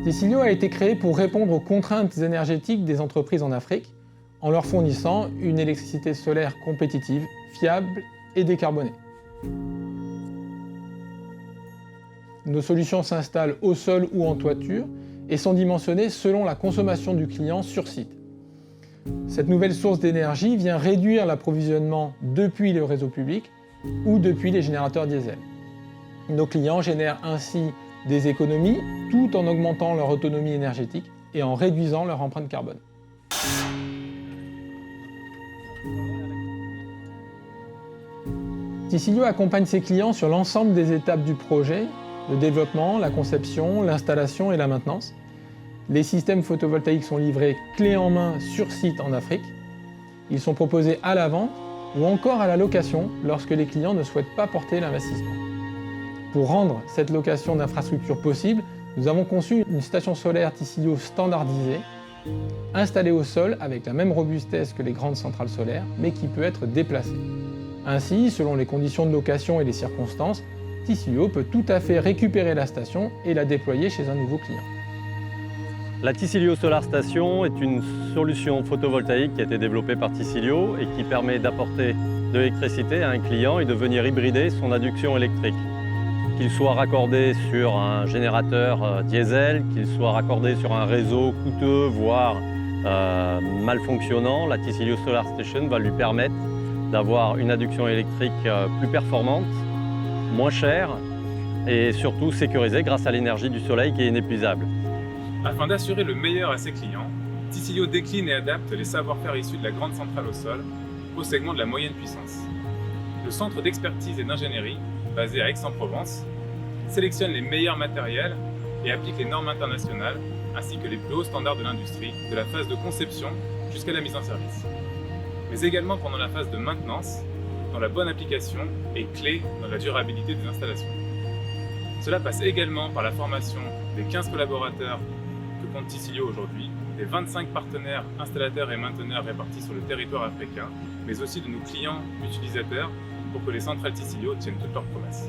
Ticilio a été créé pour répondre aux contraintes énergétiques des entreprises en Afrique, en leur fournissant une électricité solaire compétitive, fiable et décarbonée. Nos solutions s'installent au sol ou en toiture et sont dimensionnées selon la consommation du client sur site. Cette nouvelle source d'énergie vient réduire l'approvisionnement depuis le réseau public ou depuis les générateurs diesel. Nos clients génèrent ainsi des économies tout en augmentant leur autonomie énergétique et en réduisant leur empreinte carbone. Ticilio accompagne ses clients sur l'ensemble des étapes du projet, le développement, la conception, l'installation et la maintenance. Les systèmes photovoltaïques sont livrés clé en main sur site en Afrique. Ils sont proposés à la vente ou encore à la location lorsque les clients ne souhaitent pas porter l'investissement. Pour rendre cette location d'infrastructure possible, nous avons conçu une station solaire Ticilio standardisée, installée au sol avec la même robustesse que les grandes centrales solaires, mais qui peut être déplacée. Ainsi, selon les conditions de location et les circonstances, Ticilio peut tout à fait récupérer la station et la déployer chez un nouveau client. La Ticilio Solar Station est une solution photovoltaïque qui a été développée par Ticilio et qui permet d'apporter de l'électricité à un client et de venir hybrider son adduction électrique. Qu'il soit raccordé sur un générateur diesel, qu'il soit raccordé sur un réseau coûteux, voire mal fonctionnant, la Ticilio Solar Station va lui permettre d'avoir une adduction électrique plus performante, moins chère et surtout sécurisée grâce à l'énergie du soleil qui est inépuisable. Afin d'assurer le meilleur à ses clients, Ticilio décline et adapte les savoir-faire issus de la grande centrale au sol au segment de la moyenne puissance. Le centre d'expertise et d'ingénierie, basé à Aix-en-Provence, sélectionne les meilleurs matériels et applique les normes internationales ainsi que les plus hauts standards de l'industrie, de la phase de conception jusqu'à la mise en service. Mais également pendant la phase de maintenance, dont la bonne application est clé dans la durabilité des installations. Cela passe également par la formation des 15 collaborateurs que compte Ticilio aujourd'hui, des 25 partenaires installateurs et mainteneurs répartis sur le territoire africain, mais aussi de nos clients utilisateurs pour que les centrales Ticilio tiennent toutes leurs promesses.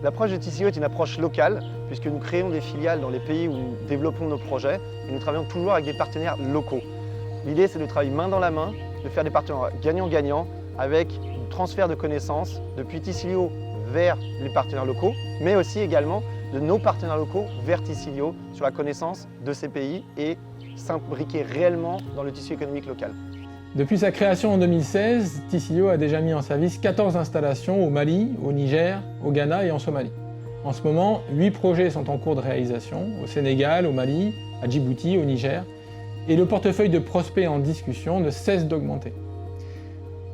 L'approche de Ticilio est une approche locale, puisque nous créons des filiales dans les pays où nous développons nos projets et nous travaillons toujours avec des partenaires locaux. L'idée, c'est de travailler main dans la main, de faire des partenariats gagnant-gagnant avec un transfert de connaissances depuis Ticilio vers les partenaires locaux, mais aussi également de nos partenaires locaux vers Ticilio sur la connaissance de ces pays et s'imbriquer réellement dans le tissu économique local. Depuis sa création en 2016, Ticilio a déjà mis en service 14 installations au Mali, au Niger, au Ghana et en Somalie. En ce moment, 8 projets sont en cours de réalisation au Sénégal, au Mali, à Djibouti, au Niger, et le portefeuille de prospects en discussion ne cesse d'augmenter.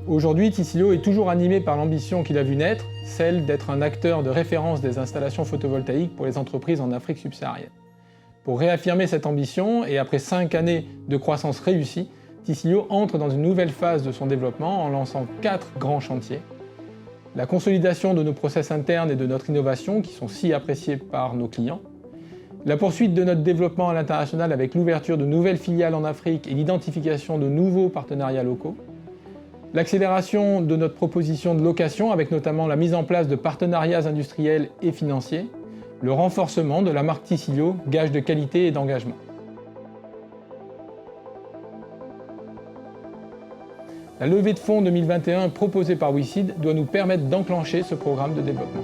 Aujourd'hui, Ticilio est toujours animé par l'ambition qu'il a vu naître, celle d'être un acteur de référence des installations photovoltaïques pour les entreprises en Afrique subsaharienne. Pour réaffirmer cette ambition, et après 5 années de croissance réussie, Ticilio entre dans une nouvelle phase de son développement en lançant 4 grands chantiers. La consolidation de nos process internes et de notre innovation, qui sont si appréciés par nos clients. La poursuite de notre développement à l'international avec l'ouverture de nouvelles filiales en Afrique et l'identification de nouveaux partenariats locaux. L'accélération de notre proposition de location avec notamment la mise en place de partenariats industriels et financiers. Le renforcement de la marque Ticilio, gage de qualité et d'engagement. La levée de fonds 2021 proposée par WICID doit nous permettre d'enclencher ce programme de développement.